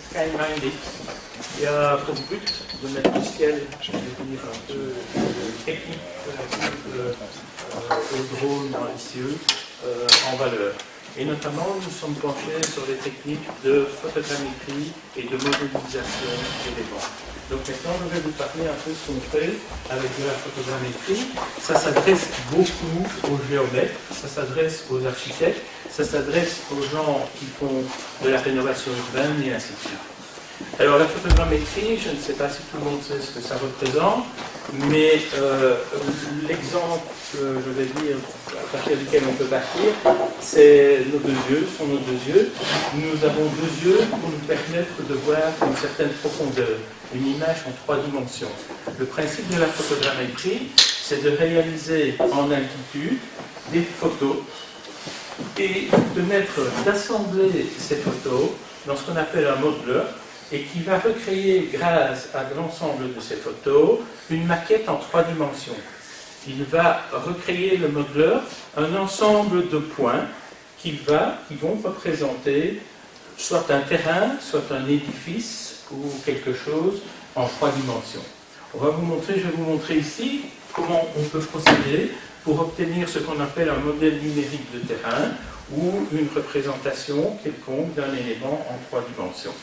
SkyMindX, qui a pour but de mettre au ciel, je vais dire un peu technique relative aux drones dans les cieux en valeur. Et notamment, nous sommes penchés sur les techniques de photogrammétrie et de modélisation d'éléments. Donc maintenant, je vais vous parler un peu de ce qu'on fait avec de la photogrammétrie. Ça s'adresse beaucoup aux géomètres, ça s'adresse aux architectes, ça s'adresse aux gens qui font de la rénovation urbaine et ainsi de suite. Alors la photogrammétrie, je ne sais pas si tout le monde sait ce que ça représente, mais l'exemple, je vais dire, à partir duquel on peut partir, c'est nos deux yeux, sont nos deux yeux. Nous avons deux yeux pour nous permettre de voir une certaine profondeur, une image en 3 dimensions. Le principe de la photogrammétrie, c'est de réaliser en altitude des photos et d'assembler ces photos dans ce qu'on appelle un modeleur, et qui va recréer, grâce à l'ensemble de ces photos, une maquette en 3 dimensions. Il va recréer le modeleur un ensemble de points qui vont représenter soit un terrain, soit un édifice ou quelque chose en 3 dimensions. Je vais vous montrer ici comment on peut procéder pour obtenir ce qu'on appelle un modèle numérique de terrain ou une représentation quelconque d'un élément en 3 dimensions.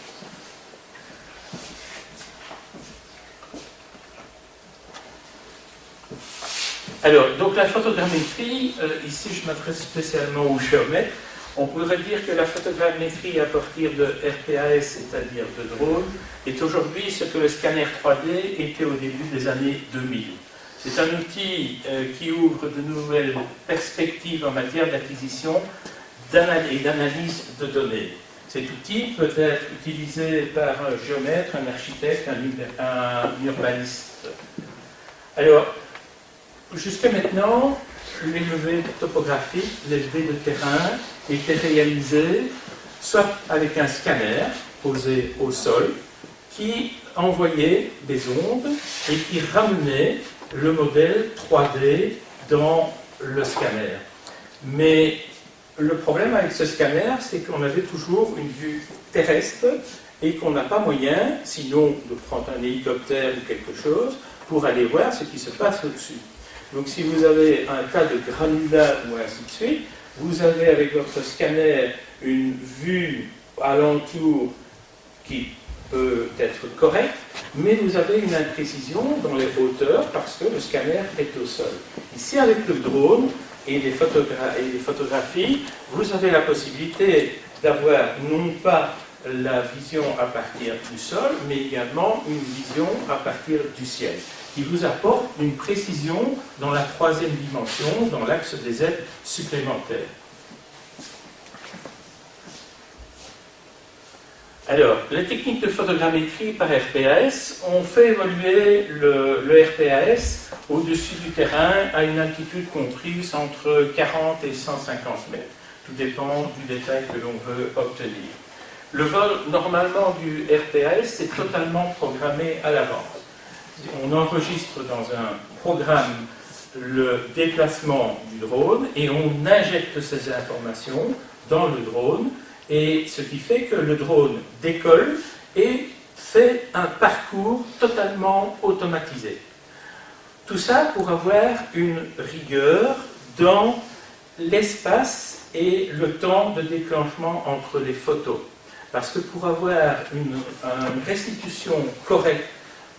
Alors, donc la photogrammétrie, ici je m'adresse spécialement aux géomètres. On pourrait dire que la photogrammétrie à partir de RPAS, c'est-à-dire de drone, est aujourd'hui ce que le scanner 3D était au début des années 2000. C'est un outil qui ouvre de nouvelles perspectives en matière d'acquisition et d'analyse de données. Cet outil peut être utilisé par un géomètre, un architecte, un urbaniste. Alors, jusqu'à maintenant, les levées topographiques, les levées de terrain étaient réalisées soit avec un scanner posé au sol qui envoyait des ondes et qui ramenait le modèle 3D dans le scanner. Mais le problème avec ce scanner, c'est qu'on avait toujours une vue terrestre et qu'on n'a pas moyen, sinon de prendre un hélicoptère ou quelque chose, pour aller voir ce qui se passe au-dessus. Donc si vous avez un tas de granulats ou ainsi de suite, vous avez avec votre scanner une vue alentour qui peut être correcte, mais vous avez une imprécision dans les hauteurs parce que le scanner est au sol. Ici avec le drone et les photographies, vous avez la possibilité d'avoir non pas la vision à partir du sol, mais également une vision à partir du ciel, qui vous apporte une précision dans la 3e dimension, dans l'axe des Z supplémentaires. Alors, les techniques de photogrammétrie par RPAS ont fait évoluer le RPAS au-dessus du terrain à une altitude comprise entre 40 et 150 mètres. Tout dépend du détail que l'on veut obtenir. Le vol, normalement, du RPAS est totalement programmé à l'avance. On enregistre dans un programme le déplacement du drone et on injecte ces informations dans le drone, et ce qui fait que le drone décolle et fait un parcours totalement automatisé. Tout ça pour avoir une rigueur dans l'espace et le temps de déclenchement entre les photos. Parce que pour avoir une restitution correcte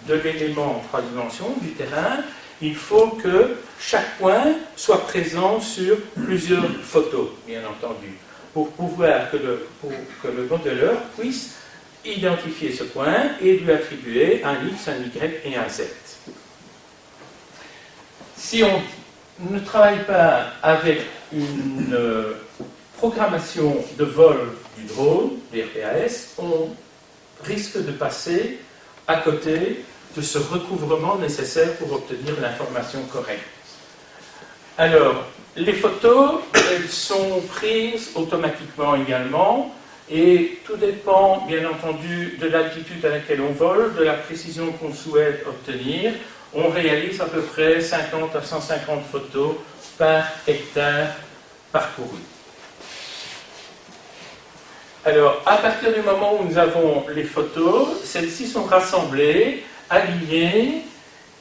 de l'élément en 3 dimensions du terrain, il faut que chaque point soit présent sur plusieurs photos, bien entendu, pour pouvoir que le modéleur puisse identifier ce point et lui attribuer un X, un Y et un Z. Si on ne travaille pas avec une programmation de vol du drone, des RPAS, on risque de passer à côté de ce recouvrement nécessaire pour obtenir l'information correcte. Alors, les photos, elles sont prises automatiquement également, et tout dépend, bien entendu, de l'altitude à laquelle on vole, de la précision qu'on souhaite obtenir. On réalise à peu près 50 à 150 photos par hectare parcouru. Alors, à partir du moment où nous avons les photos, celles-ci sont rassemblées, alignées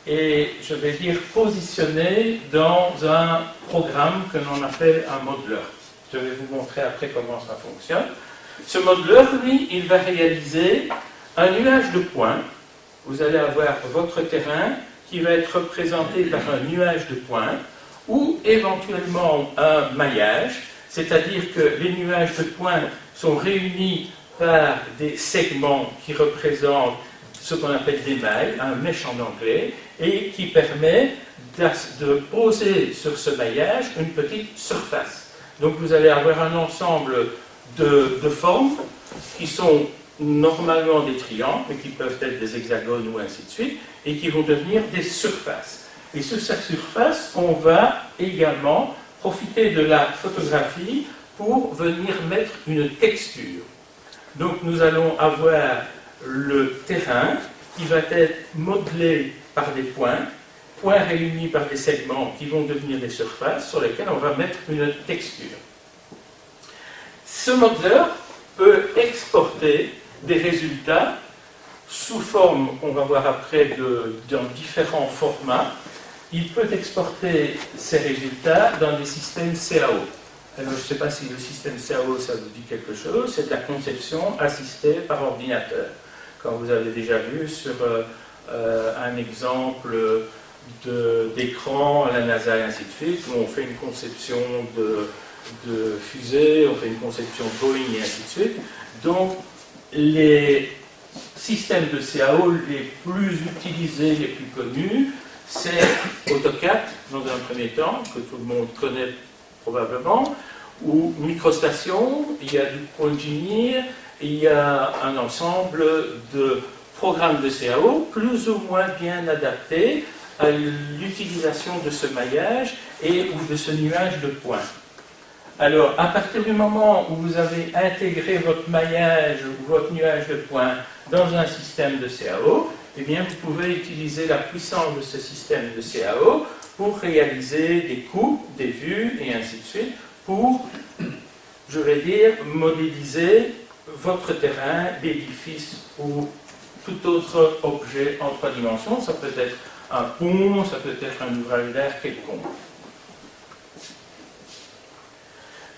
et, je vais dire, positionnées dans un programme que l'on appelle un modeleur. Je vais vous montrer après comment ça fonctionne. Ce modeleur, lui, il va réaliser un nuage de points. Vous allez avoir votre terrain qui va être représenté par un nuage de points ou éventuellement un maillage, c'est-à-dire que les nuages de points sont réunis par des segments qui représentent ce qu'on appelle des mailles, un mesh en anglais, et qui permet de poser sur ce maillage une petite surface. Donc vous allez avoir un ensemble de formes qui sont normalement des triangles, mais qui peuvent être des hexagones ou ainsi de suite, et qui vont devenir des surfaces. Et sur cette surface, on va également profiter de la photographie pour venir mettre une texture. Donc nous allons avoir le terrain qui va être modelé par des points réunis par des segments qui vont devenir des surfaces sur lesquelles on va mettre une texture. Ce modeleur peut exporter des résultats sous forme, qu'on va voir après, dans différents formats. Il peut exporter ces résultats dans des systèmes CAO. Alors, je ne sais pas si le système CAO, ça vous dit quelque chose, c'est la conception assistée par ordinateur. Quand vous avez déjà vu sur un exemple d'écran à la NASA et ainsi de suite, où on fait une conception de fusée, on fait une conception Boeing et ainsi de suite. Donc, les systèmes de CAO les plus utilisés, les plus connus, c'est AutoCAD, dans un premier temps, que tout le monde connaît probablement, ou MicroStation, il y a du ProEngineer, il y a un ensemble de programmes de CAO plus ou moins bien adaptés à l'utilisation de ce maillage et ou de ce nuage de points. Alors, à partir du moment où vous avez intégré votre maillage ou votre nuage de points dans un système de CAO, eh bien, vous pouvez utiliser la puissance de ce système de CAO pour réaliser des coupes, des vues et ainsi de suite, pour, je vais dire, modéliser votre terrain, l'édifice ou tout autre objet en 3 dimensions. Ça peut être un pont, ça peut être un ouvrage d'art quelconque.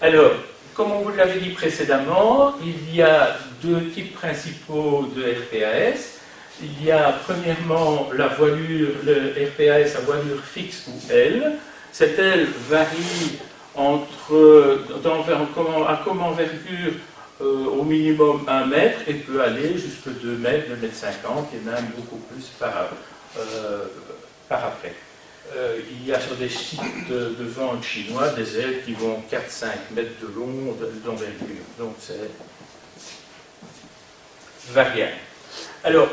Alors, comme on vous l'avait dit précédemment, il y a 2 types principaux de RPAS. Il y a premièrement la voilure, le RPAS à voilure fixe ou aile. Cette aile varie à comme envergure au minimum 1 mètre et peut aller jusqu'à 2 mètres, 2 mètres 50 et même beaucoup plus par après. Il y a sur des sites de vente chinois des ailes qui vont 4-5 mètres de long d'envergure. Donc c'est variable. Alors,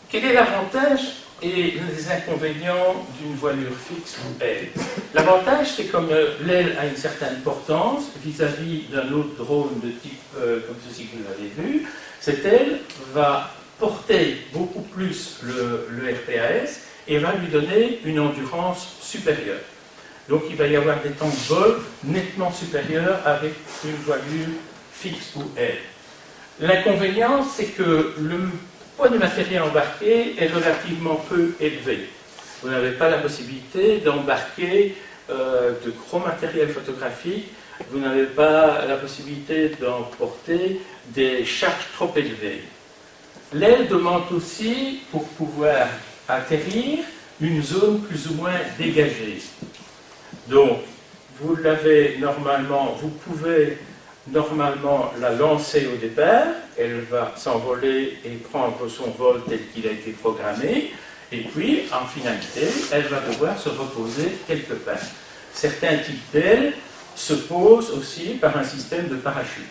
quel est l'avantage et les inconvénients d'une voilure fixe ou aile? L'avantage, c'est comme l'aile a une certaine portance vis-à-vis d'un autre drone de type comme ceci que vous avez vu, cette aile va porter beaucoup plus le RPAS et va lui donner une endurance supérieure. Donc il va y avoir des temps de vol nettement supérieurs avec une voilure fixe ou aile. L'inconvénient, c'est que le poids du matériel embarqué est relativement peu élevé. Vous n'avez pas la possibilité d'embarquer de gros matériel photographique, vous n'avez pas la possibilité d'emporter des charges trop élevées. L'aile demande aussi, pour pouvoir atterrir, une zone plus ou moins dégagée. Donc, vous pouvez normalement la lancer au départ, elle va s'envoler et prendre son vol tel qu'il a été programmé, et puis, en finalité, elle va devoir se reposer quelque part. Certains types d'ailes se posent aussi par un système de parachute.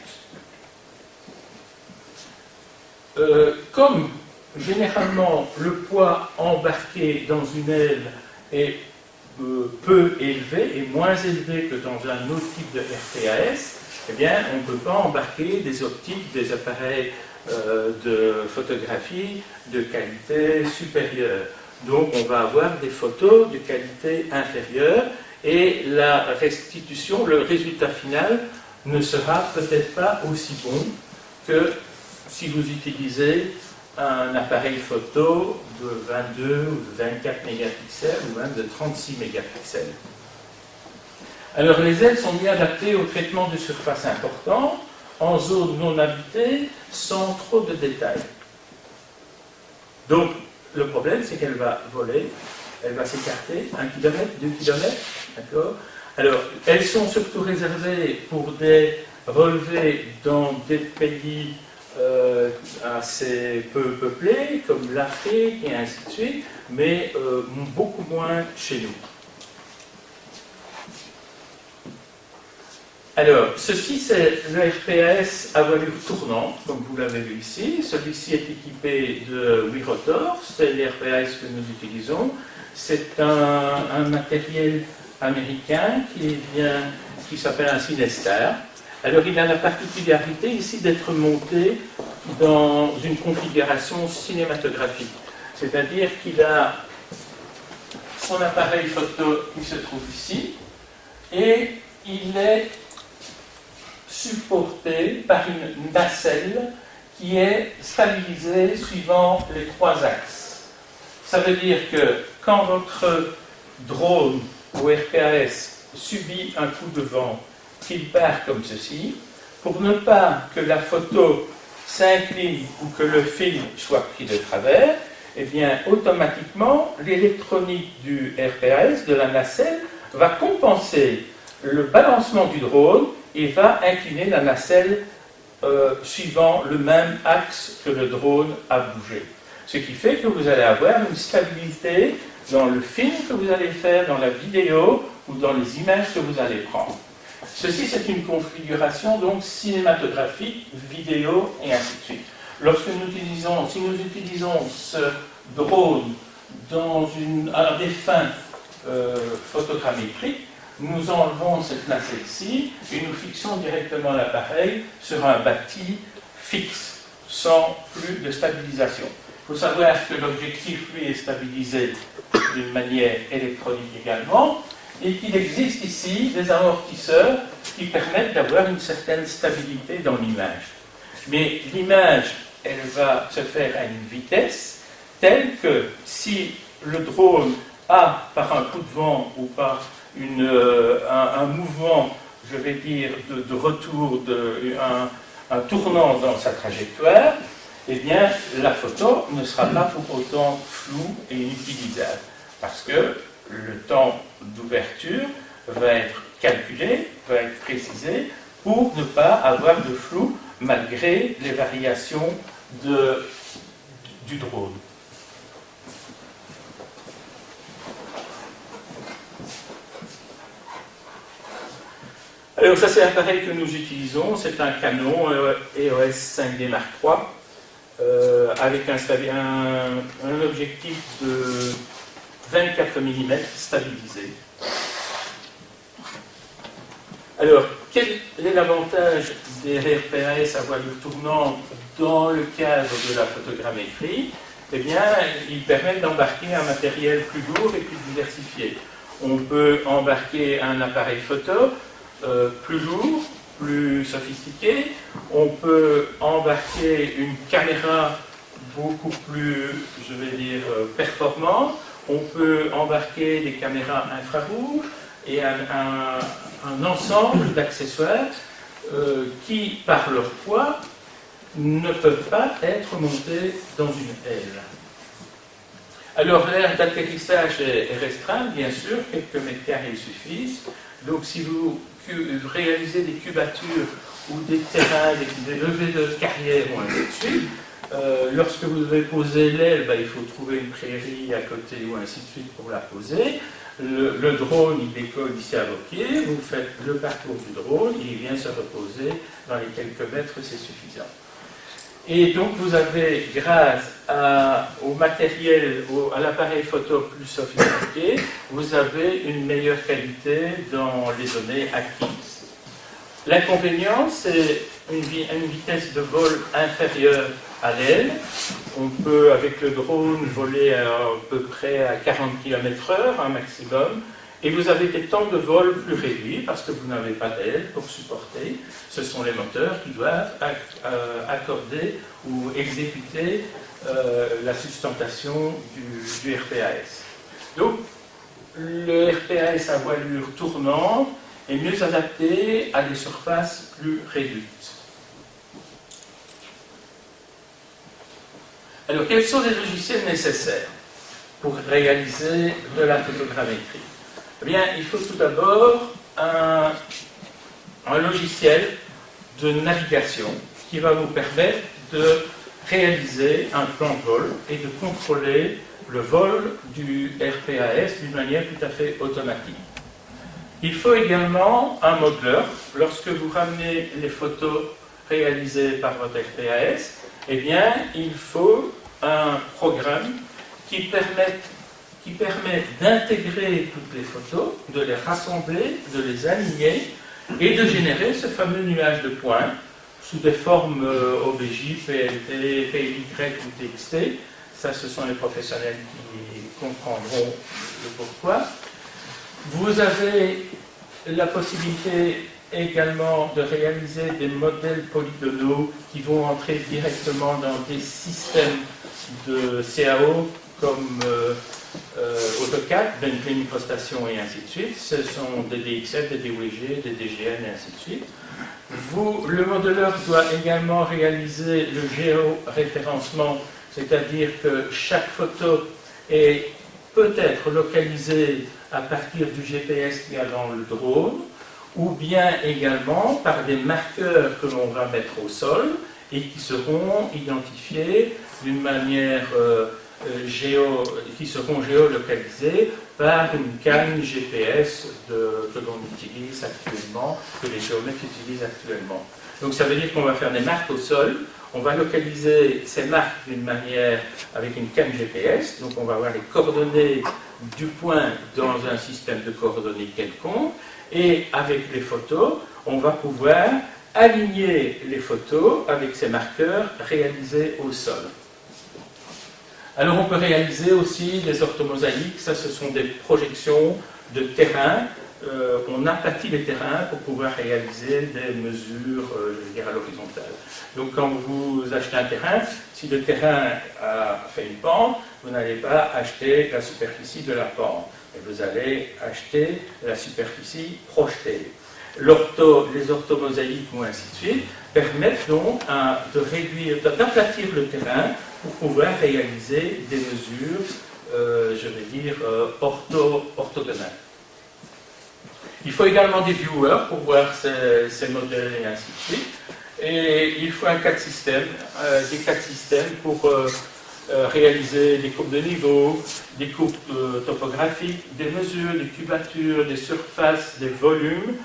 Comme généralement le poids embarqué dans une aile est peu élevé et moins élevé que dans un autre type de RPAS, eh bien, on ne peut pas embarquer des optiques, des appareils de photographie de qualité supérieure. Donc, on va avoir des photos de qualité inférieure et la restitution, le résultat final ne sera peut-être pas aussi bon que si vous utilisez un appareil photo de 22 ou de 24 mégapixels ou même de 36 mégapixels. Alors les ailes sont mieux adaptées au traitement de surface important en zone non habitée sans trop de détails. Donc le problème c'est qu'elle va voler, elle va s'écarter 1 km, 2 km, d'accord? Alors elles sont surtout réservées pour des relevés dans des pays assez peu peuplés, comme l'Afrique et ainsi de suite, mais beaucoup moins chez nous. Alors, ceci c'est le RPAS à voilure tournante, comme vous l'avez vu ici. Celui-ci est équipé de 8 rotors, c'est le RPAS que nous utilisons. C'est un matériel américain qui s'appelle un Cinestar. Alors, il a la particularité ici d'être monté dans une configuration cinématographique. C'est-à-dire qu'il a son appareil photo qui se trouve ici et il est supporté par une nacelle qui est stabilisée suivant les 3 axes. Ça veut dire que quand votre drone ou RPAS subit un coup de vent, qu'il part comme ceci, pour ne pas que la photo s'incline ou que le film soit pris de travers, eh bien, automatiquement, l'électronique du RPAS, de la nacelle, va compenser le balancement du drone et va incliner la nacelle suivant le même axe que le drone a bougé. Ce qui fait que vous allez avoir une stabilité dans le film que vous allez faire, dans la vidéo ou dans les images que vous allez prendre. Ceci, c'est une configuration donc cinématographique, vidéo et ainsi de suite. Si nous utilisons ce drone à des fins photogrammétriques, nous enlevons cette nacelle-ci et nous fixons directement l'appareil sur un bâti fixe, sans plus de stabilisation. Il faut savoir que l'objectif, lui, est stabilisé d'une manière électronique également, et qu'il existe ici des amortisseurs qui permettent d'avoir une certaine stabilité dans l'image. Mais l'image, elle va se faire à une vitesse telle que si le drone a, par un coup de vent ou par un mouvement, je vais dire, de retour, un tournant dans sa trajectoire, eh bien, la photo ne sera pas pour autant floue et inutilisable. Parce que le temps d'ouverture va être calculé, va être précisé, pour ne pas avoir de flou malgré les variations du drone. Alors ça c'est l'appareil que nous utilisons, c'est un Canon EOS 5D Mark III avec un objectif de 24 mm stabilisé. Alors, quel est l'avantage des RPAS à voilure tournante dans le cadre de la photogrammétrie? Eh bien, ils permettent d'embarquer un matériel plus lourd et plus diversifié. On peut embarquer un appareil photo plus lourd, plus sophistiqué. On peut embarquer une caméra beaucoup plus, je vais dire, performante. On peut embarquer des caméras infrarouges et un ensemble d'accessoires qui, par leur poids, ne peuvent pas être montés dans une aile. Alors, l'aire d'atterrissage est restreinte, bien sûr, quelques mètres carrés suffisent. Donc, si vous réalisez des cubatures ou des terrains, des levées de carrière ou ainsi de suite, lorsque vous devez poser l'aile, il faut trouver une prairie à côté ou ainsi de suite pour la poser. Le drone, il décolle ici à vos pieds, vous faites le parcours du drone, il vient se reposer dans les quelques mètres, c'est suffisant. Et donc vous avez, grâce au matériel, à l'appareil photo plus sophistiqué, vous avez une meilleure qualité dans les données acquises. L'inconvénient, c'est une vitesse de vol inférieure à l'aile. On peut, avec le drone, voler à peu près à 40 km/h, un maximum, et vous avez des temps de vol plus réduits parce que vous n'avez pas d'aile pour supporter. Ce sont les moteurs qui doivent accorder ou exécuter la sustentation du RPAS. Donc, le RPAS à voilure tournante est mieux adapté à des surfaces plus réduites. Alors, quels sont les logiciels nécessaires pour réaliser de la photogrammétrie? Eh bien, il faut tout d'abord un logiciel de navigation qui va vous permettre de réaliser un plan de vol et de contrôler le vol du RPAS d'une manière tout à fait automatique. Il faut également un modeleur. Lorsque vous ramenez les photos réalisées par votre RPAS, eh bien, il faut un programme qui permet d'intégrer toutes les photos, de les rassembler, de les aligner et de générer ce fameux nuage de points sous des formes OBJ, PLT, PY ou TXT. Ça, ce sont les professionnels qui comprendront le pourquoi. Vous avez la possibilité également de réaliser des modèles polygonaux qui vont entrer directement dans des systèmes de CAO comme AutoCAD, Bentley Microstation et ainsi de suite. Ce sont des DXF, des DWG, des DGN et ainsi de suite. Le modeleur doit également réaliser le géoréférencement, c'est-à-dire que chaque photo est peut-être localisée à partir du GPS qu'il y a dans le drone, ou bien également par des marqueurs que l'on va mettre au sol et qui seront identifiés d'une manière qui seront géolocalisés par une canne GPS que l'on utilise actuellement, que les géomètres utilisent actuellement. Donc ça veut dire qu'on va faire des marques au sol, on va localiser ces marques d'une manière avec une canne GPS, donc on va avoir les coordonnées du point dans un système de coordonnées quelconque, et avec les photos, on va pouvoir aligner les photos avec ces marqueurs réalisés au sol. Alors on peut réaliser aussi des orthomosaïques, ça ce sont des projections de terrain, on aplatit les terrains pour pouvoir réaliser des mesures, je veux dire, à l'horizontale. Donc quand vous achetez un terrain, si le terrain a fait une pente, vous n'allez pas acheter la superficie de la pente, mais vous allez acheter la superficie projetée. Les orthomosaïques ou ainsi de suite permettent donc d'aplatir le terrain pour pouvoir réaliser des mesures, je vais dire, orthogonales. Il faut également des viewers pour voir ces modèles et ainsi de suite. Et il faut des 4 systèmes pour réaliser des courbes de niveau, des courbes topographiques, des mesures, des cubatures, des surfaces, des volumes,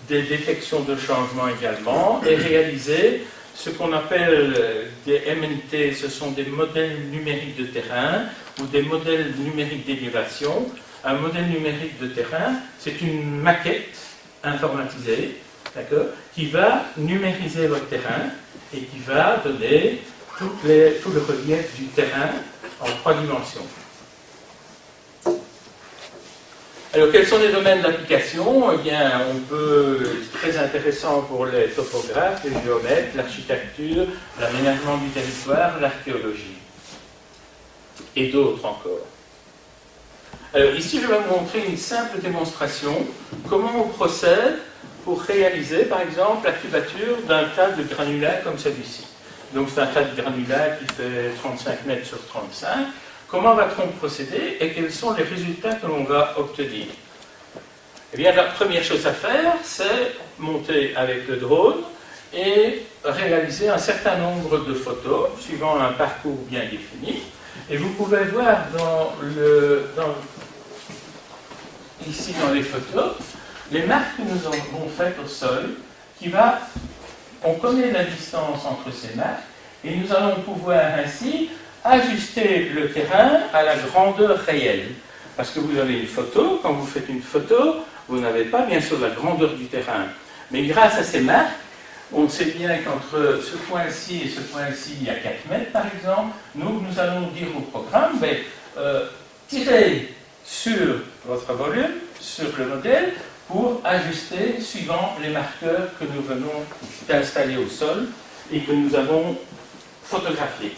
des détections de changement également, et réaliser ce qu'on appelle des MNT, ce sont des modèles numériques de terrain ou des modèles numériques d'élévation. Un modèle numérique de terrain, c'est une maquette informatisée, d'accord, qui va numériser votre terrain et qui va donner tout le relief du terrain en 3 dimensions. Alors, quels sont les domaines d'application? Eh bien, c'est très intéressant pour les topographes, les géomètres, l'architecture, l'aménagement du territoire, l'archéologie, et d'autres encore. Alors, ici, je vais vous montrer une simple démonstration, comment on procède pour réaliser, par exemple, la cubature d'un tas de granulats comme celui-ci. Donc, c'est un tas de granulats qui fait 35 mètres sur 35. Comment va-t-on procéder et quels sont les résultats que l'on va obtenir? Eh bien, la première chose à faire, c'est monter avec le drone et réaliser un certain nombre de photos, suivant un parcours bien défini. Et vous pouvez voir ici dans les photos, les marques que nous avons faites au sol, on connaît la distance entre ces marques, et nous allons pouvoir ainsi ajuster le terrain à la grandeur réelle. Parce que vous avez une photo, quand vous faites une photo, vous n'avez pas bien sûr la grandeur du terrain. Mais grâce à ces marques, on sait bien qu'entre ce point-ci et ce point-ci, il y a 4 mètres par exemple. Nous allons dire au programme, tirez sur votre volume sur le modèle pour ajuster suivant les marqueurs que nous venons d'installer au sol et que nous avons photographiés.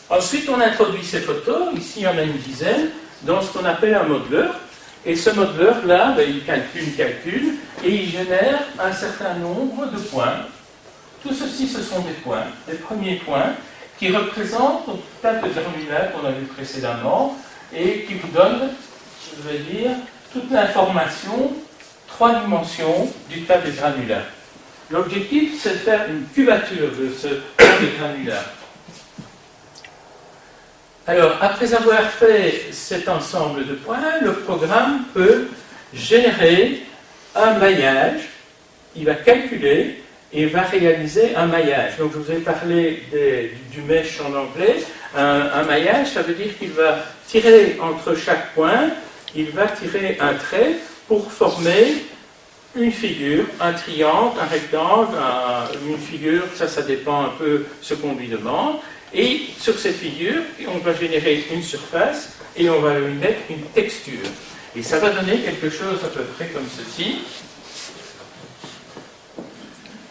Ensuite, on introduit ces photos, ici il y en a une dizaine, dans ce qu'on appelle un modeleur. Et ce modeleur-là, il calcule, et il génère un certain nombre de points. Tout ceci, ce sont des points, des premiers points, qui représentent le tas de granulats qu'on a vu précédemment, et qui vous donnent, je vais dire, toute l'information, 3 dimensions du tas de granulats. L'objectif, c'est de faire une cubature de ce tas de granulats. Alors, après avoir fait cet ensemble de points, le programme peut générer un maillage, il va calculer et va réaliser un maillage. Donc, je vous ai parlé du mesh en anglais. Un maillage, ça veut dire qu'il va tirer entre chaque point, il va tirer un trait pour former une figure, un triangle, un rectangle, une figure, ça dépend un peu ce qu'on lui demande. Et sur cette figure, on va générer une surface et on va lui mettre une texture. Et ça va donner quelque chose à peu près comme ceci.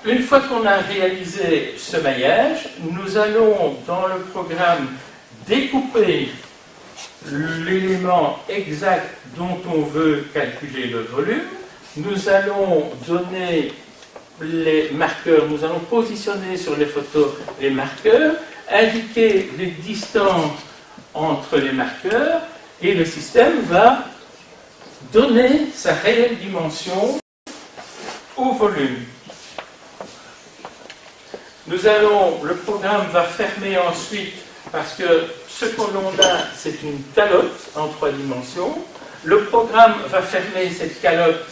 Une fois qu'on a réalisé ce maillage, nous allons dans le programme découper l'élément exact dont on veut calculer le volume. Nous allons donner les marqueurs, nous allons positionner sur les photos les marqueurs, indiquer les distances entre les marqueurs et le système va donner sa réelle dimension au volume. Le programme va fermer ensuite parce que ce que l'on a, c'est une calotte en 3 dimensions. Le programme va fermer cette calotte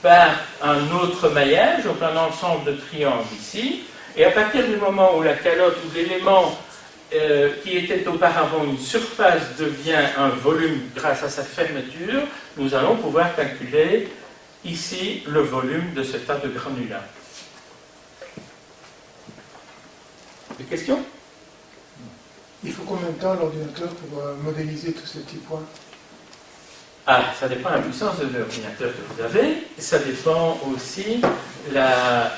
par un autre maillage, donc un ensemble de triangles ici. Et à partir du moment où la calotte ou l'élément qui était auparavant une surface devient un volume grâce à sa fermeture, nous allons pouvoir calculer ici le volume de ce tas de granulats. Des questions? Il faut combien de temps l'ordinateur pour modéliser tous ces petits points? Ça dépend de la puissance de l'ordinateur que vous avez, et ça dépend aussi la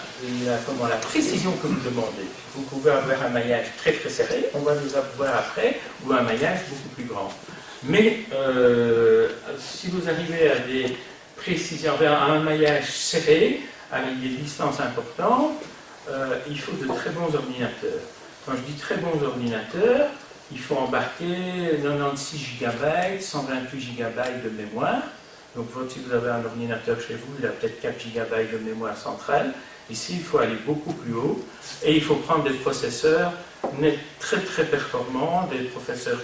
précision que vous demandez. Vous pouvez avoir un maillage très très serré, on va nous avoir après, ou un maillage beaucoup plus grand. Mais si vous arrivez à des précisions, à un maillage serré, avec des distances importantes, il faut de très bons ordinateurs. Quand je dis très bons ordinateurs, il faut embarquer 96 GB, 128 GB de mémoire. Donc si vous avez un ordinateur chez vous, il a peut-être 4 GB de mémoire centrale. Ici, il faut aller beaucoup plus haut. Et il faut prendre des processeurs très très performants, des processeurs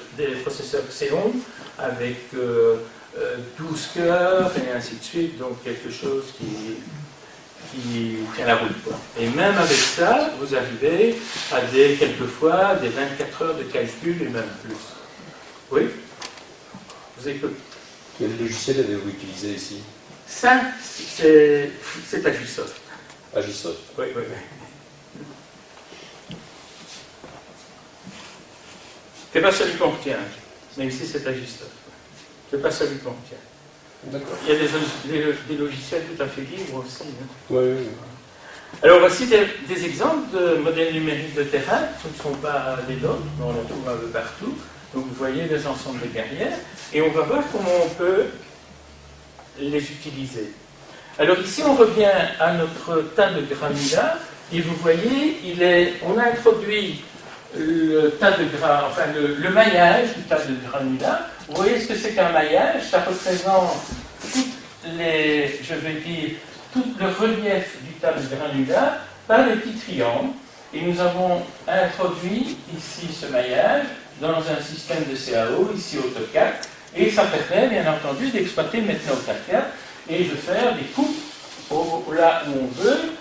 Xeon avec 12 cœurs et ainsi de suite. Donc quelque chose qui tient la route, quoi. Et même avec ça, vous arrivez à quelquefois des 24 heures de calcul et même plus. Oui? Vous écoutez? Quel logiciel avez-vous utilisé ici? Ça, c'est Agisoft. Agisoft. Oui. C'est pas celui qu'on retient, mais ici c'est Agisoft. C'est pas celui qu'on retient. D'accord. Il y a des logiciels tout à fait libres aussi. Hein. Oui. Alors voici des exemples de modèles numériques de terrain. Ce ne sont pas les nôtres, mais on en trouve un peu partout. Donc vous voyez les ensembles de carrières. Et on va voir comment on peut les utiliser. Alors ici on revient à notre tas de granulats. Et vous voyez, on a introduit le maillage du tas de granulats. Vous voyez ce que c'est qu'un maillage? Ça représente tout le relief du tas de granulats par des petits triangles. Et nous avons introduit ici ce maillage dans un système de CAO, ici AutoCAD. Et ça permet bien entendu d'exploiter maintenant AutoCAD et de faire des coupes là où on veut.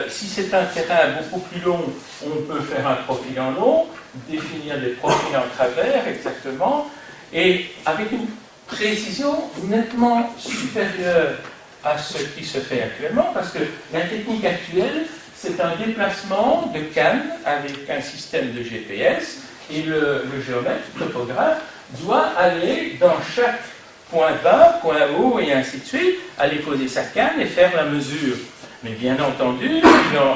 Si c'est un terrain beaucoup plus long, on peut faire un profil en long, définir des profils en travers exactement, et avec une précision nettement supérieure à ce qui se fait actuellement, parce que la technique actuelle, c'est un déplacement de canne avec un système de GPS, et le géomètre, le topographe, doit aller dans chaque point bas, point haut, et ainsi de suite, aller poser sa canne et faire la mesure. Mais bien entendu,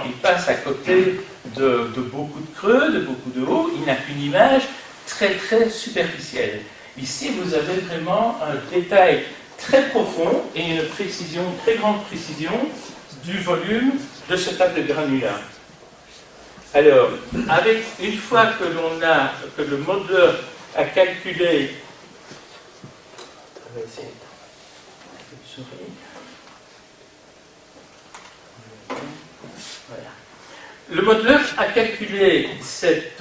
il passe à côté de beaucoup de creux, de beaucoup de hauts, il n'a qu'une image très très superficielle. Ici, vous avez vraiment un détail très profond et une précision, une très grande précision du volume de ce tas de granulats. Alors, une fois que le modeleur a calculé, on va essayer de sourire. Voilà. Le modeleur a calculé ces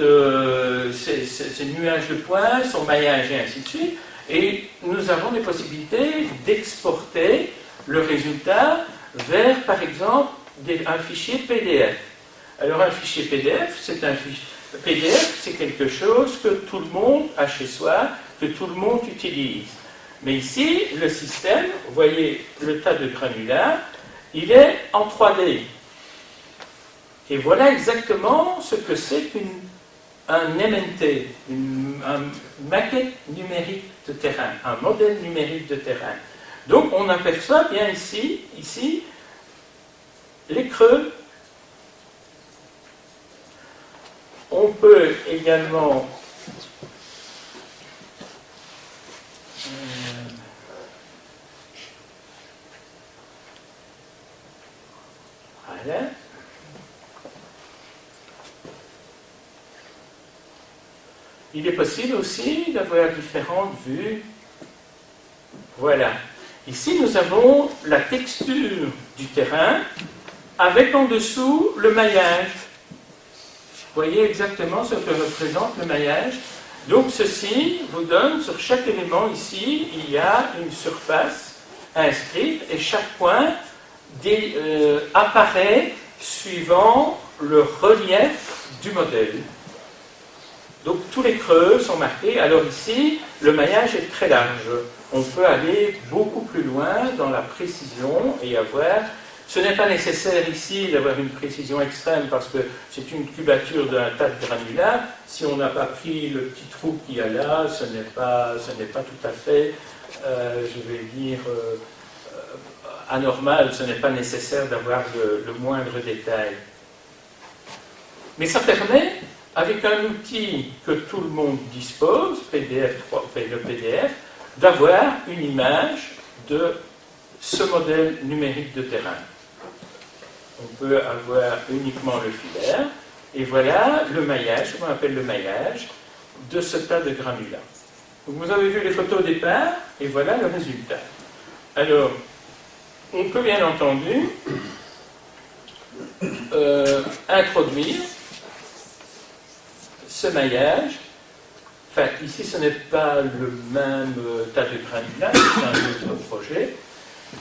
nuages de points, son maillage et ainsi de suite, et nous avons des possibilités d'exporter le résultat vers, par exemple, un fichier PDF. Alors un fichier PDF, c'est quelque chose que tout le monde a chez soi, que tout le monde utilise. Mais ici, le système, vous voyez le tas de granulats, il est en 3D. Et voilà exactement ce que c'est un MNT, une maquette numérique de terrain, un modèle numérique de terrain. Donc on aperçoit bien ici les creux. On peut également voilà. Il est possible aussi d'avoir différentes vues. Voilà. Ici, nous avons la texture du terrain avec en dessous le maillage. Vous voyez exactement ce que représente le maillage. Donc ceci vous donne, sur chaque élément ici, il y a une surface inscrite et chaque point apparaît suivant le relief du modèle. Donc tous les creux sont marqués. Alors ici, le maillage est très large. On peut aller beaucoup plus loin dans la précision et avoir... Ce n'est pas nécessaire ici d'avoir une précision extrême parce que c'est une cubature d'un tas de granulats. Si on n'a pas pris le petit trou qu'il y a là, ce n'est pas tout à fait, je vais dire, anormal. Ce n'est pas nécessaire d'avoir le moindre détail. Mais ça permet, avec un outil que tout le monde dispose, le PDF, d'avoir une image de ce modèle numérique de terrain. On peut avoir uniquement le filaire, et voilà le maillage, ce qu'on appelle le maillage, de ce tas de granulats. Donc vous avez vu les photos au départ, et voilà le résultat. Alors, on peut bien entendu introduire ce maillage. Enfin, ici, ce n'est pas le même tas de granulats, c'est un autre projet.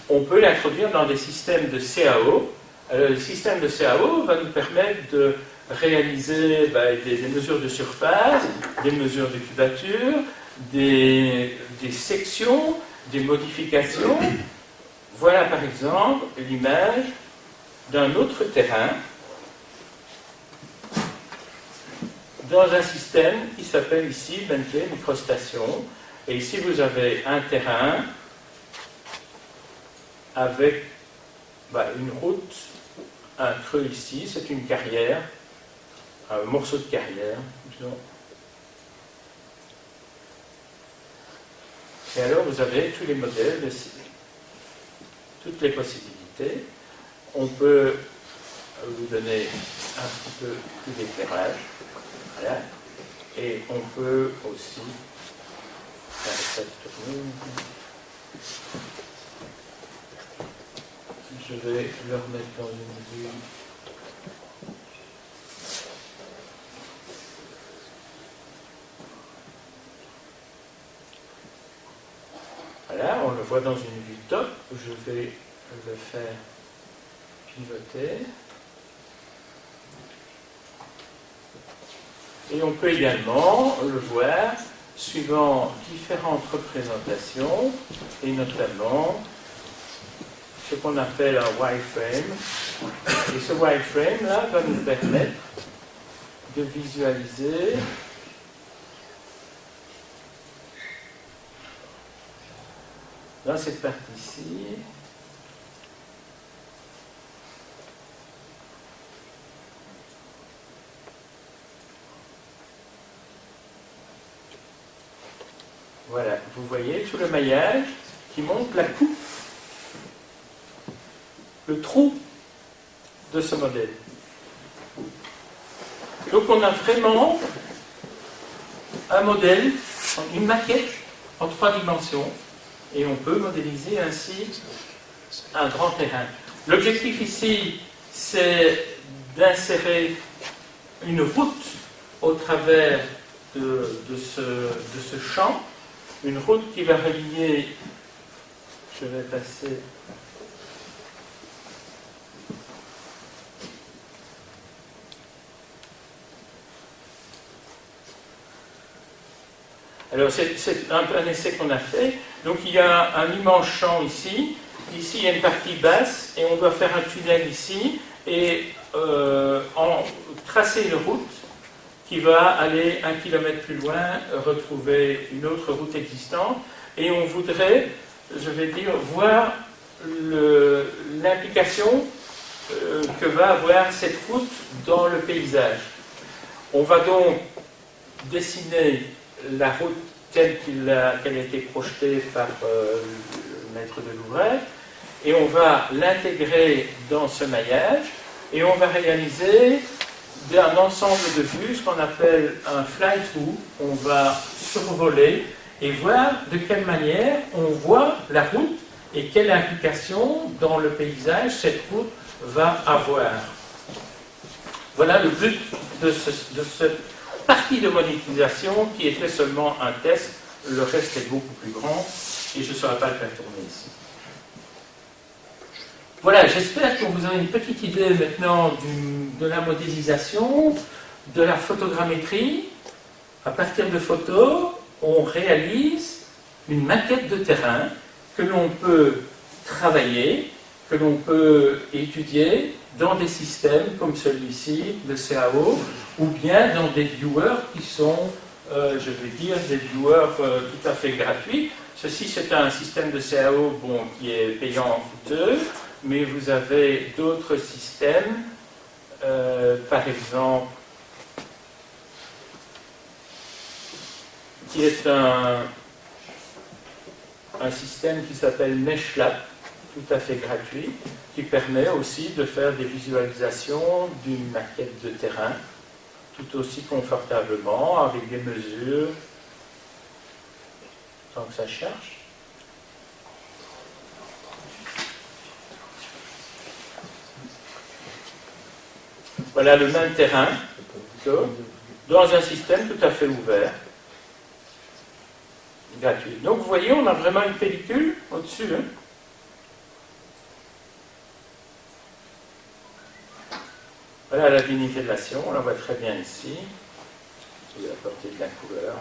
On peut l'introduire dans des systèmes de CAO. Alors, le système de CAO va nous permettre de réaliser des mesures de surface, des mesures de cubature, des sections, des modifications. Voilà par exemple l'image d'un autre terrain dans un système qui s'appelle ici Bentley Microstation. Et ici vous avez un terrain avec une route, un creux ici, c'est une carrière, un morceau de carrière, disons. Et alors vous avez tous les modèles, toutes les possibilités. On peut vous donner un petit peu plus d'éclairage. Voilà. Et on peut aussi faire cette tournée. Je vais le remettre dans une vue. Voilà, on le voit dans une vue top. Je vais le faire pivoter. Et on peut également le voir suivant différentes représentations, et notamment ce qu'on appelle un wireframe. Et ce wireframe-là va nous permettre de visualiser dans cette partie-ci. Voilà, vous voyez tout le maillage qui montre la coupe, le trou de ce modèle. Donc on a vraiment un modèle, une maquette en 3 dimensions, et on peut modéliser ainsi un grand terrain. L'objectif ici, c'est d'insérer une route au travers de ce champ, une route qui va relier, je vais passer... Alors c'est un essai qu'on a fait. Donc il y a un immense champ ici. Ici il y a une partie basse et on doit faire un tunnel ici et tracer une route qui va aller 1 kilomètre plus loin, retrouver une autre route existante. Et on voudrait, je vais dire, voir l'implication que va avoir cette route dans le paysage. On va donc dessiner la route telle qu'elle a été projetée par le maître de l'ouvrage, et on va l'intégrer dans ce maillage, et on va réaliser d'un ensemble de vues, ce qu'on appelle un fly-through. On va survoler et voir de quelle manière on voit la route et quelle implication dans le paysage cette route va avoir. Voilà le but de cette partie de modélisation qui était seulement un test. Le reste est beaucoup plus grand et je ne saurais pas le faire tourner ici. Voilà, j'espère que vous avez une petite idée maintenant de la modélisation, de la photogrammétrie. À partir de photos, on réalise une maquette de terrain que l'on peut travailler, que l'on peut étudier dans des systèmes comme celui-ci, le CAO, ou bien dans des viewers qui sont, je vais dire, des viewers tout à fait gratuits. Ceci, c'est un système de CAO qui est payant, coûteux, mais vous avez d'autres systèmes, par exemple, qui est un système qui s'appelle Meshlab, tout à fait gratuit, qui permet aussi de faire des visualisations d'une maquette de terrain, tout aussi confortablement, avec des mesures, tant que ça charge. Voilà le même terrain, dans un système tout à fait ouvert, gratuit. Donc vous voyez, on a vraiment une pellicule au-dessus. Hein. Voilà la vinifellation, on la voit très bien ici. Je vais apporter de la couleur.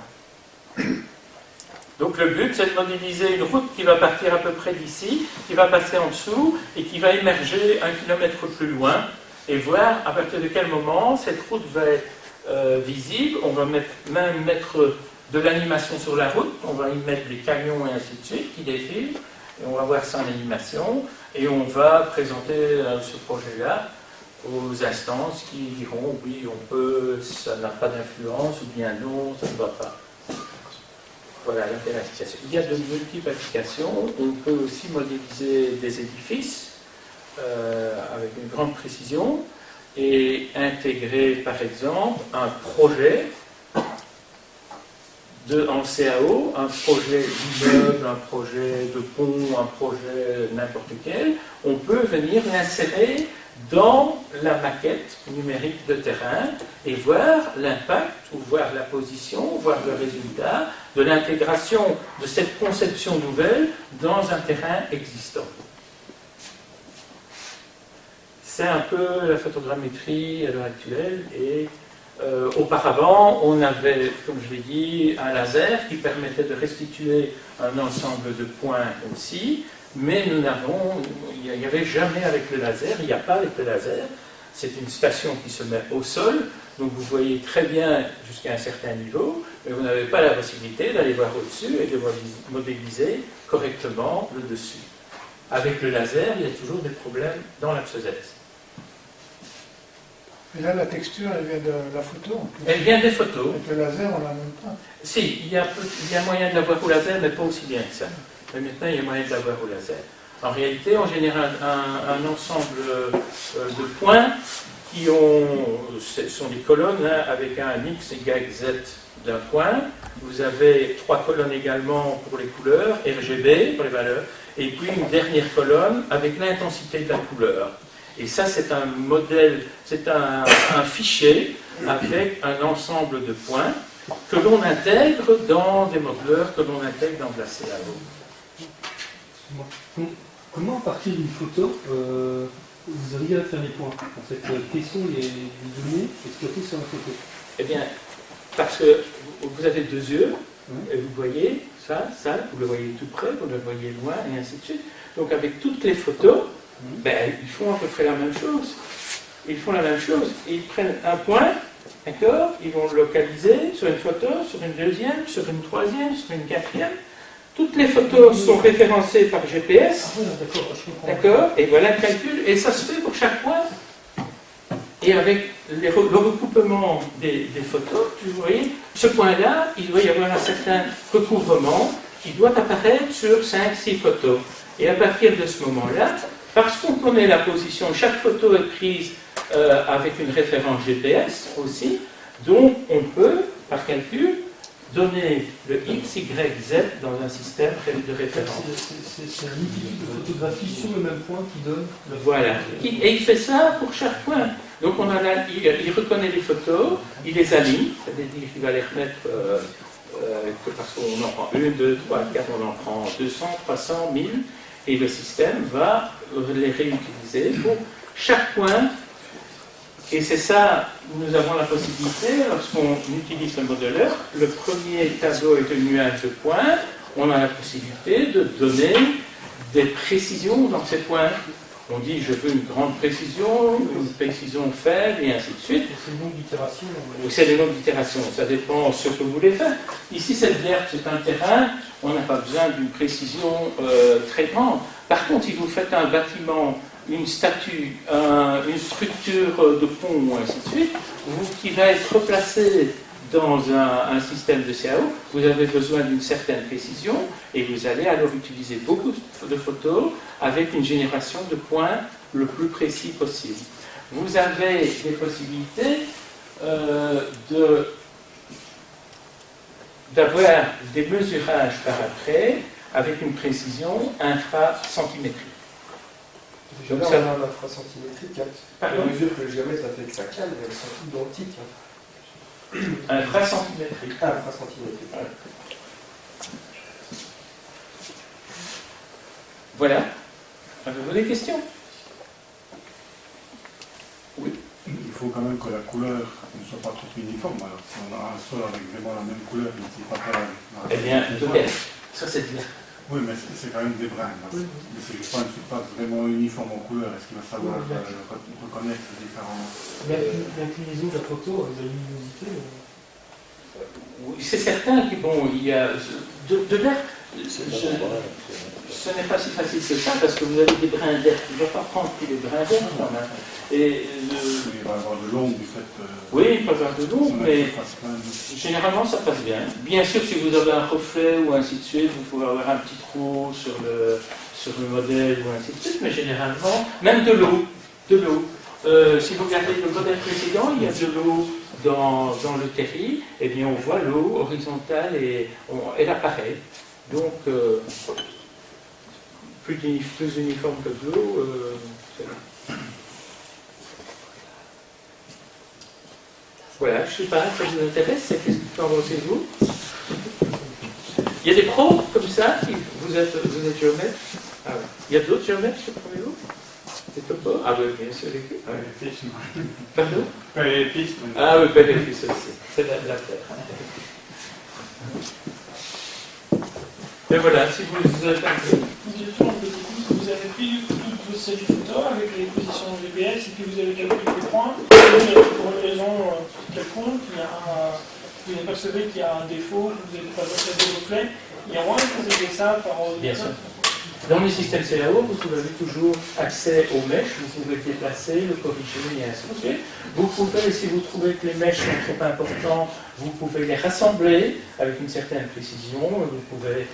Donc le but, c'est de modéliser une route qui va partir à peu près d'ici, qui va passer en dessous et qui va émerger 1 kilomètre plus loin, et voir à partir de quel moment cette route va être visible. On va même mettre de l'animation sur la route, on va y mettre des camions et ainsi de suite qui défilent, et on va voir ça en animation, et on va présenter ce projet-là aux instances qui diront oui, on peut, ça n'a pas d'influence, ou bien non, ça ne va pas. Voilà l'application. Il y a de multiples applications. On peut aussi modéliser des édifices avec une grande précision et intégrer par exemple un projet en CAO, un projet d'immeuble, un projet de pont, un projet n'importe quel. On peut venir l'insérer dans la maquette numérique de terrain et voir l'impact, ou voir la position, voir le résultat de l'intégration de cette conception nouvelle dans un terrain existant. C'est un peu la photogrammétrie à l'heure actuelle, et auparavant on avait, comme je l'ai dit, un laser qui permettait de restituer un ensemble de points aussi, mais il n'y avait jamais avec le laser, il n'y a pas avec le laser, c'est une station qui se met au sol, Donc vous voyez très bien jusqu'à un certain niveau, mais vous n'avez pas la possibilité d'aller voir au-dessus et de modéliser correctement le dessus. Avec le laser, il y a toujours des problèmes dans l'abscessette. Et là, la texture, elle vient de la photo en plus. Elle vient des photos. Avec le laser, on l'a même pas. Si, il y a moyen de la voir au laser, mais pas aussi bien que ça. Mais maintenant, il y a moyen de la voir au laser. En réalité, on génère un ensemble de points qui sont des colonnes hein, avec un X égale Z d'un point. Vous avez 3 colonnes également pour les couleurs, RGB pour les valeurs, et puis une dernière colonne avec l'intensité de la couleur. Et ça, c'est un modèle, c'est un fichier avec un ensemble de points que l'on intègre dans des modeleurs, que l'on intègre dans de la CAO. Comment, à partir d'une photo, vous arrivez à faire les points? En fait, quelles sont les données exploitées sur la photo? Eh bien, parce que vous avez 2 yeux, et vous voyez ça, vous le voyez tout près, vous le voyez loin, et ainsi de suite. Donc, avec toutes les photos, ben, ils font à peu près la même chose. Ils font la même chose. Ils prennent un point, d'accord? Ils vont le localiser sur une photo, sur une deuxième, sur une troisième, sur une quatrième. Toutes les photos sont référencées par GPS. Ah, d'accord, je comprends. D'accord? Et voilà le calcul. Et ça se fait pour chaque point. Et avec le recoupement des photos, vous voyez, ce point-là, il doit y avoir un certain recouvrement qui doit apparaître sur 5-6 photos. Et à partir de ce moment-là, parce qu'on connaît la position, chaque photo est prise avec une référence GPS aussi, donc on peut, par calcul, donner le X, Y, Z dans un système de référence. C'est un multitude de photographies sur le même point qui donne le... Voilà. Et il fait ça pour chaque point. Donc il reconnaît les photos, il les aligne, c'est-à-dire qu'il va les remettre, parce qu'on en prend 1, 2, 3, 4, on en prend 200, 300, 1000, et le système va les réutiliser pour chaque point. Et c'est ça, nous avons la possibilité, lorsqu'on utilise le modeleur, le premier tableau est un nuage de points, on a la possibilité de donner des précisions dans ces points. On dit, je veux une grande précision, une précision faible, et ainsi de suite. C'est une longue itération. C'est des longues itérations, ça dépend de ce que vous voulez faire. Ici, cette verte, c'est un terrain, on n'a pas besoin d'une précision très grande. Par contre, si vous faites un bâtiment, une statue, une structure de pont, ainsi de suite, qui va être replacé dans un système de CAO, vous avez besoin d'une certaine précision et vous allez alors utiliser beaucoup de photos avec une génération de points le plus précis possible. Vous avez des possibilités d'avoir des mesurages par après avec une précision infracentimétrique. On a un infracentimétrique. Pardon? Les mesures que le géomètre a fait avec sa canne, elles sont identiques. Infracentimétrique. Infracentimétrique. Voilà. Avez-vous des questions? Oui. Il faut quand même que la couleur ne soit pas trop uniforme. Alors, si on a un sol avec vraiment la même couleur, mais c'est pas pareil. Eh bien, peut-être. Ça, c'est bien. Oui, mais c'est quand même des brins. Oui. Mais c'est juste pas une surface vraiment uniforme en couleur. Est-ce qu'il va savoir reconnaître les différents... L'inclinaison de la photo, la luminosité... Oui, c'est certain qu'il y a de l'air. Ce n'est pas si facile que ça, parce que vous avez des brins d'air. Il ne va pas prendre tous les brins d'air quand même. Et Il va y avoir de l'ombre du fait... oui, il peut y avoir de l'ombre, mais généralement ça passe bien. Bien sûr, si vous avez un reflet ou ainsi de suite, vous pouvez avoir un petit trou sur le modèle ou ainsi de suite, mais généralement, même de l'eau. Si vous regardez le modèle précédent, il y a de l'eau dans le terri, et bien on voit l'eau horizontale et elle apparaît. Donc, plus uniforme que de l'eau, c'est là. Voilà, je ne sais pas, ça vous intéresse, qu'est-ce que en pensez-vous? Il y a des pros comme ça, vous êtes géomètre? Ah ouais. Il y a d'autres géomètres parmi vous? Des topos? Ah oui, bien sûr. Pardon? Ah oui, père et fils aussi. C'est la terre. Et voilà, si vous avez... Une question un peu plus, vous avez pris tout le c'est une photo avec les positions GPS et puis vous avez calculé les points. Et pour une raison quelconque, vous avez percevé qu'il y a un défaut, vous n'avez pas observé vos clés. Il y a moyen de résoudre ça par Bien sûr. ordinateur. Dans le système CAO, vous avez toujours accès aux mèches, vous pouvez le déplacer, le corriger et ainsi de suite. Vous pouvez, si vous trouvez que les mèches sont trop importantes, vous pouvez les rassembler avec une certaine précision. Vous pouvez,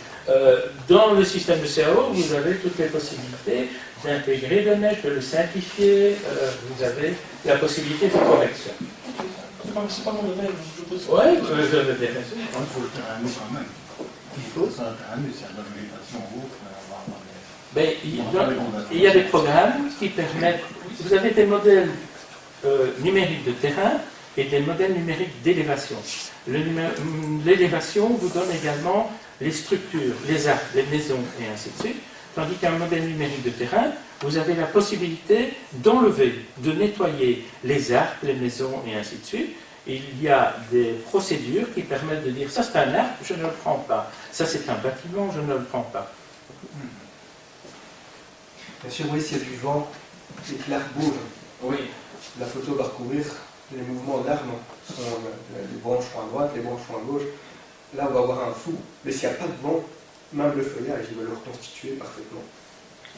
dans le système de CAO, vous avez toutes les possibilités d'intégrer le mèche, de le simplifier. Vous avez la possibilité de correction. C'est pas mon domaine, donc je pose. Oui, je veux bien sûr. Il faut le terrain quand même. Il faut. C'est un terrain, s'il y a de l'organisation ou autre, Ben, il y a des programmes qui permettent. Vous avez des modèles numériques de terrain et des modèles numériques d'élévation. L'élévation vous donne également les structures, les arbres, les maisons et ainsi de suite. Tandis qu'un modèle numérique de terrain, vous avez la possibilité d'enlever, de nettoyer les arbres, les maisons et ainsi de suite. Il y a des procédures qui permettent de dire ça c'est un arbre, je ne le prends pas. Ça c'est un bâtiment, je ne le prends pas. Bien sûr, oui, s'il y a du vent et que l'arbre bouge, Oui. la photo va recouvrir les mouvements de l'arbre. Les branches sont à droite, les branches sont à gauche. Là, on va avoir un flou. Mais s'il n'y a pas de vent, même le feuillage, il va le reconstituer parfaitement.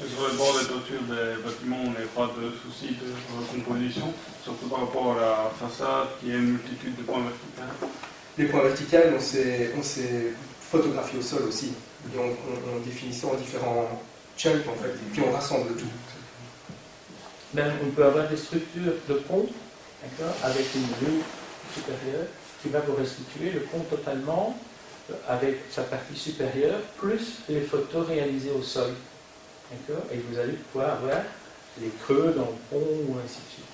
Et sur les bords des toitures des bâtiments, on n'a pas de souci de recomposition, surtout par rapport à la façade qui a une multitude de points verticaux. Les points verticaux, on s'est photographié au sol aussi. Et on définit ça en différents chunks en fait, et puis on rassemble tout. Ben, on peut avoir des structures de pont, avec une vue supérieure qui va vous restituer le pont totalement avec sa partie supérieure, plus les photos réalisées au sol. Et vous allez pouvoir avoir les creux dans le pont ou ainsi de suite.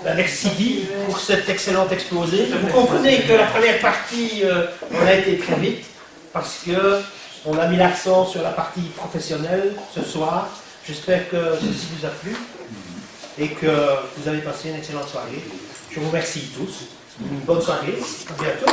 Merci Guy pour cet excellent exposé. Vous comprenez que la première partie, on a été très vite parce qu'on a mis l'accent sur la partie professionnelle ce soir. J'espère que ceci vous a plu et que vous avez passé une excellente soirée. Je vous remercie tous. Une bonne soirée. À bientôt.